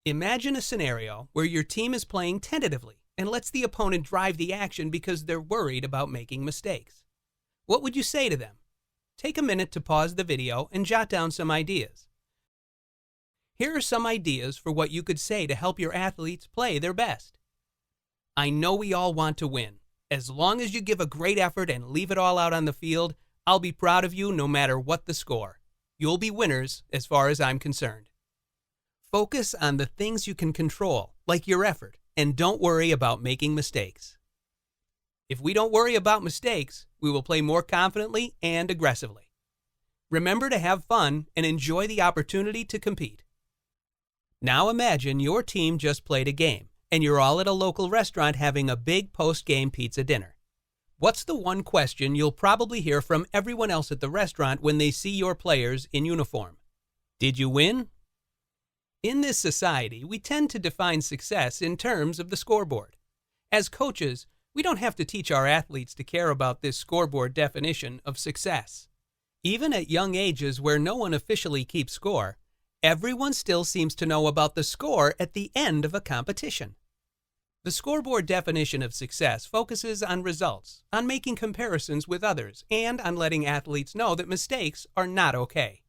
Imagine a scenario where your team is playing tentatively and lets the opponent drive the action because they're worried about making mistakes. What would you say to them? Take a minute to pause the video and jot down some ideas. Here are some ideas for what you could say to help your athletes play their best. I know we all want to win. As long as you give a great effort and leave it all out on the field, I'll be proud of you no matter what the score. You'll be winners as far as I'm concerned. Focus on the things you can control, like your effort, and don't worry about making mistakes. If we don't worry about mistakes, we will play more confidently and aggressively. Remember to have fun and enjoy the opportunity to compete. Now imagine your team just played a game, and you're all at a local restaurant having a big post-game pizza dinner. What's the one question you'll probably hear from everyone else at the restaurant when they see your players in uniform? Did you win? In this society, we tend to define success in terms of the scoreboard. As coaches, we don't have to teach our athletes to care about this scoreboard definition of success. Even at young ages where no one officially keeps score, everyone still seems to know about the score at the end of a competition. The scoreboard definition of success focuses on results, on making comparisons with others, and on letting athletes know that mistakes are not okay.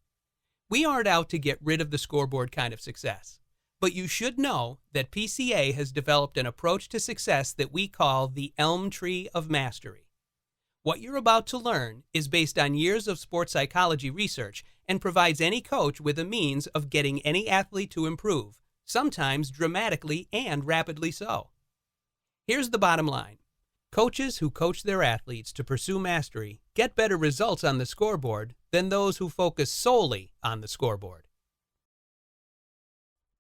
We aren't out to get rid of the scoreboard kind of success, but you should know that PCA has developed an approach to success that we call the Elm Tree of Mastery. What you're about to learn is based on years of sports psychology research and provides any coach with a means of getting any athlete to improve, sometimes dramatically and rapidly so. Here's the bottom line. Coaches who coach their athletes to pursue mastery get better results on the scoreboard than those who focus solely on the scoreboard.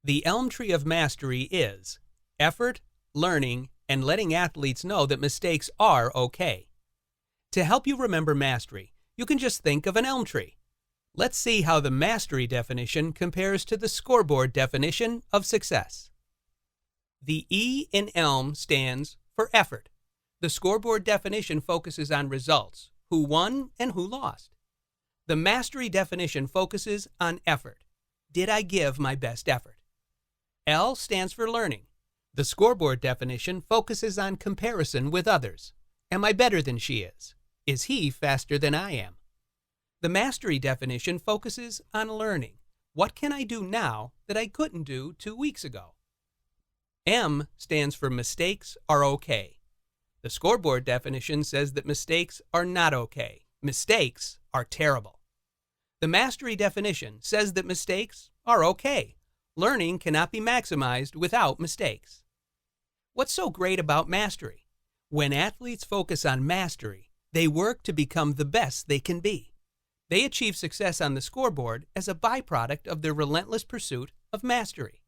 The Elm Tree of Mastery is effort, learning, and letting athletes know that mistakes are okay. To help you remember mastery, you can just think of an elm tree. Let's see how the mastery definition compares to the scoreboard definition of success. The E in ELM stands for effort. The scoreboard definition focuses on results, who won and who lost. The mastery definition focuses on effort. Did I give my best effort? L stands for learning. The scoreboard definition focuses on comparison with others. Am I better than she is? Is he faster than I am? The mastery definition focuses on learning. What can I do now that I couldn't do 2 weeks ago? M stands for mistakes are okay. The scoreboard definition says that mistakes are not okay. Mistakes are terrible. The mastery definition says that mistakes are okay. Learning cannot be maximized without mistakes. What's so great about mastery? When athletes focus on mastery, they work to become the best they can be. They achieve success on the scoreboard as a byproduct of their relentless pursuit of mastery.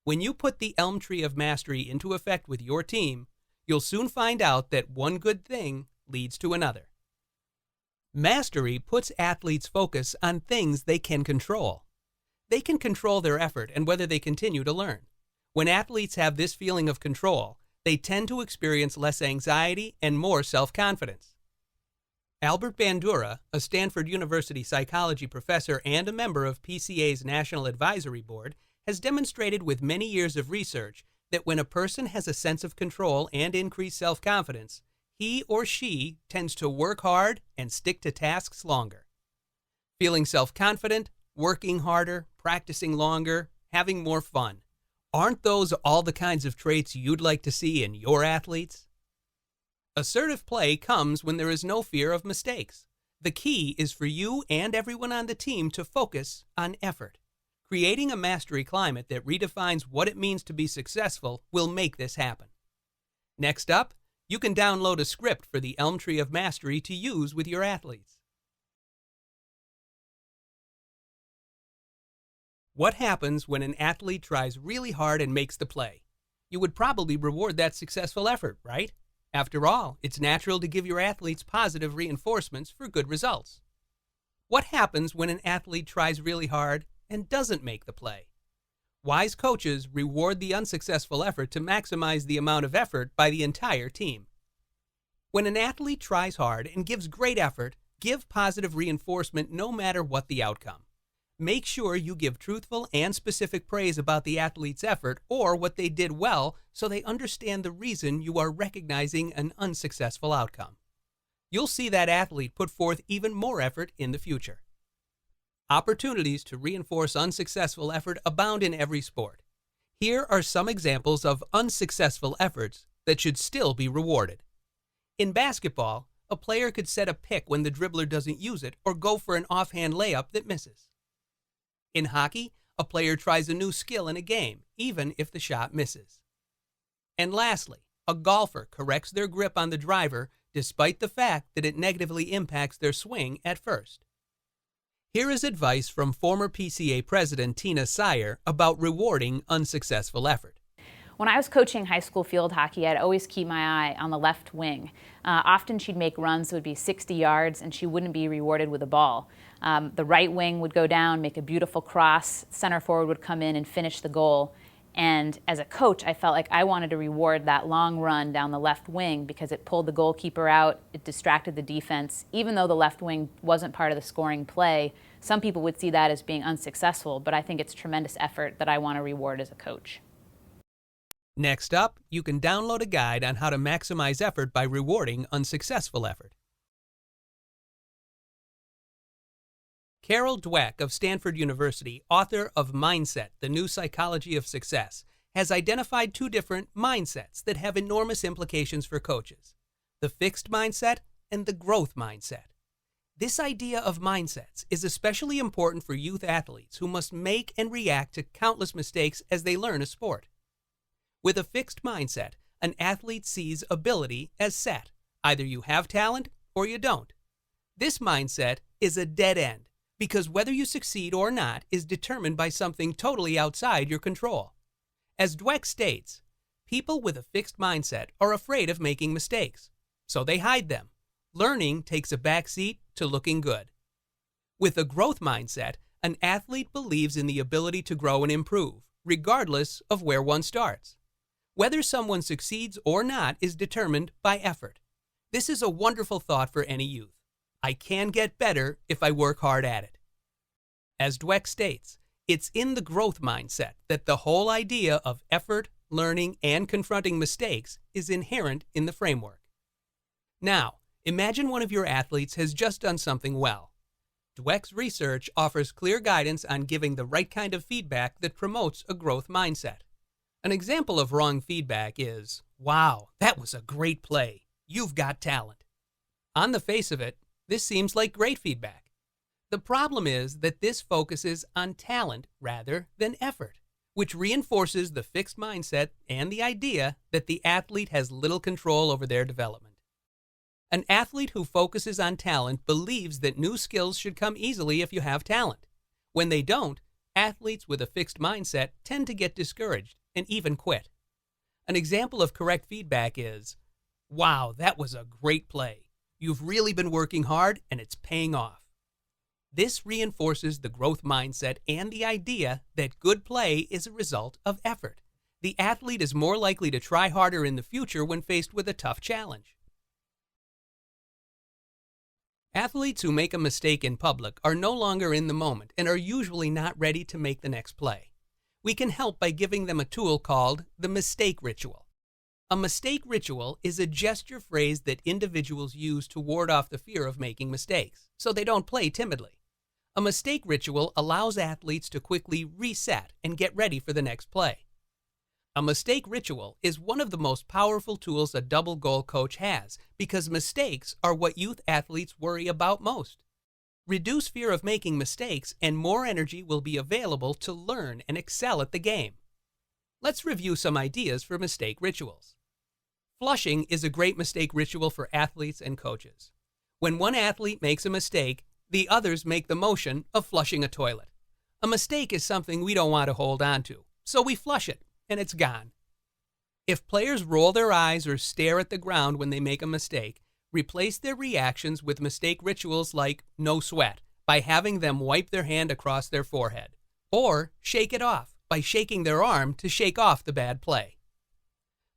When you put the Elm Tree of Mastery into effect with your team, you'll soon find out that one good thing leads to another. Mastery puts athletes' focus on things they can control. They can control their effort and whether they continue to learn. When athletes have this feeling of control, they tend to experience less anxiety and more self-confidence. Albert Bandura, a Stanford University psychology professor and a member of PCA's National Advisory Board, has demonstrated with many years of research that when a person has a sense of control and increased self-confidence, he or she tends to work hard and stick to tasks longer. Feeling self-confident, working harder, practicing longer, having more fun. Aren't those all the kinds of traits you'd like to see in your athletes? Assertive play comes when there is no fear of mistakes. The key is for you and everyone on the team to focus on effort. Creating a mastery climate that redefines what it means to be successful will make this happen. Next up, you can download a script for the Elm Tree of Mastery to use with your athletes. What happens when an athlete tries really hard and makes the play? You would probably reward that successful effort, right? After all, it's natural to give your athletes positive reinforcements for good results. What happens when an athlete tries really hard and doesn't make the play? Wise coaches reward the unsuccessful effort to maximize the amount of effort by the entire team. When an athlete tries hard and gives great effort, give positive reinforcement no matter what the outcome. Make sure you give truthful and specific praise about the athlete's effort or what they did well so they understand the reason you are recognizing an unsuccessful outcome. You'll see that athlete put forth even more effort in the future. Opportunities to reinforce unsuccessful effort abound in every sport. Here are some examples of unsuccessful efforts that should still be rewarded. In basketball, a player could set a pick when the dribbler doesn't use it or go for an offhand layup that misses. In hockey, a player tries a new skill in a game, even if the shot misses. And lastly, a golfer corrects their grip on the driver despite the fact that it negatively impacts their swing at first. Here is advice from former PCA president Tina Sire about rewarding unsuccessful effort. When I was coaching high school field hockey, I'd always keep my eye on the left wing. Often she'd make runs that would be 60 yards and she wouldn't be rewarded with a ball. The right wing would go down, make a beautiful cross, center forward would come in and finish the goal. And as a coach, I felt like I wanted to reward that long run down the left wing because it pulled the goalkeeper out, it distracted the defense. Even though the left wing wasn't part of the scoring play, some people would see that as being unsuccessful, but I think it's tremendous effort that I want to reward as a coach. Next up, you can download a guide on how to maximize effort by rewarding unsuccessful effort. Carol Dweck of Stanford University, author of Mindset, The New Psychology of Success, has identified two different mindsets that have enormous implications for coaches: the fixed mindset and the growth mindset. This idea of mindsets is especially important for youth athletes who must make and react to countless mistakes as they learn a sport. With a fixed mindset, an athlete sees ability as set. Either you have talent or you don't. This mindset is a dead end because whether you succeed or not is determined by something totally outside your control. As Dweck states, people with a fixed mindset are afraid of making mistakes, so they hide them. Learning takes a backseat to looking good. With a growth mindset, an athlete believes in the ability to grow and improve, regardless of where one starts. Whether someone succeeds or not is determined by effort. This is a wonderful thought for any youth. I can get better if I work hard at it. As Dweck states, it's in the growth mindset that the whole idea of effort, learning, and confronting mistakes is inherent in the framework. Now, imagine one of your athletes has just done something well. Dweck's research offers clear guidance on giving the right kind of feedback that promotes a growth mindset. An example of wrong feedback is, "Wow, that was a great play. You've got talent." On the face of it, this seems like great feedback. The problem is that this focuses on talent rather than effort, which reinforces the fixed mindset and the idea that the athlete has little control over their development. An athlete who focuses on talent believes that new skills should come easily if you have talent. When they don't, athletes with a fixed mindset tend to get discouraged and even quit. An example of correct feedback is, "Wow, that was a great play. You've really been working hard and it's paying off." This reinforces the growth mindset and the idea that good play is a result of effort. The athlete is more likely to try harder in the future when faced with a tough challenge. Athletes who make a mistake in public are no longer in the moment and are usually not ready to make the next play. We can help by giving them a tool called the mistake ritual. A mistake ritual is a gesture phrase that individuals use to ward off the fear of making mistakes, so they don't play timidly. A mistake ritual allows athletes to quickly reset and get ready for the next play. A mistake ritual is one of the most powerful tools a double goal coach has because mistakes are what youth athletes worry about most. Reduce fear of making mistakes and more energy will be available to learn and excel at the game. Let's review some ideas for mistake rituals. Flushing is a great mistake ritual for athletes and coaches. When one athlete makes a mistake, the others make the motion of flushing a toilet. A mistake is something we don't want to hold on to, so we flush it, and it's gone. If players roll their eyes or stare at the ground when they make a mistake, replace their reactions with mistake rituals like no sweat by having them wipe their hand across their forehead, or shake it off by shaking their arm to shake off the bad play.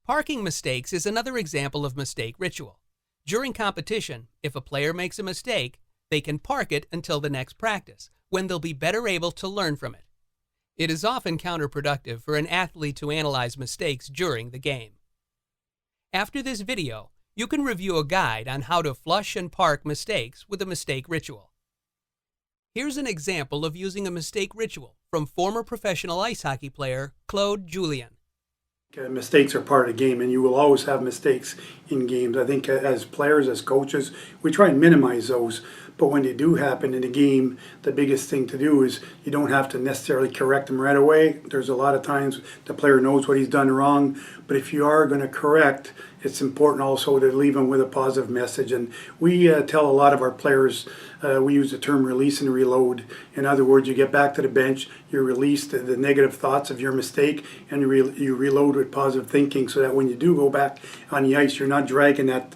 Parking mistakes is another example of mistake ritual. During competition, if a player makes a mistake, they can park it until the next practice, when they'll be better able to learn from it. It is often counterproductive for an athlete to analyze mistakes during the game. After this video, you can review a guide on how to flush and park mistakes with a mistake ritual. Here's an example of using a mistake ritual from former professional ice hockey player Claude Julien. Mistakes are part of the game, and you will always have mistakes in games. I think as players, as coaches, we try and minimize those. But when they do happen in the game, the biggest thing to do is you don't have to necessarily correct them right away. There's a lot of times the player knows what he's done wrong, but if you are going to correct, it's important also to leave them with a positive message. And we tell a lot of our players, we use the term release and reload. In other words, you get back to the bench, you release the negative thoughts of your mistake, and you reload with positive thinking, so that when you do go back on the ice, you're not dragging that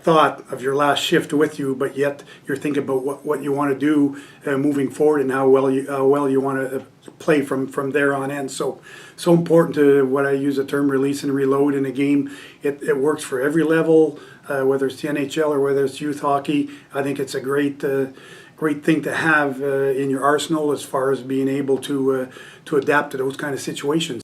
thought of your last shift with you, but yet you're thinking about what you want to do moving forward, and how well you want to play from there on in. So important to what I use the term release and reload in a game. It works for every level, whether it's the NHL or whether it's youth hockey. I think it's a great thing to have in your arsenal as far as being able to adapt to those kind of situations.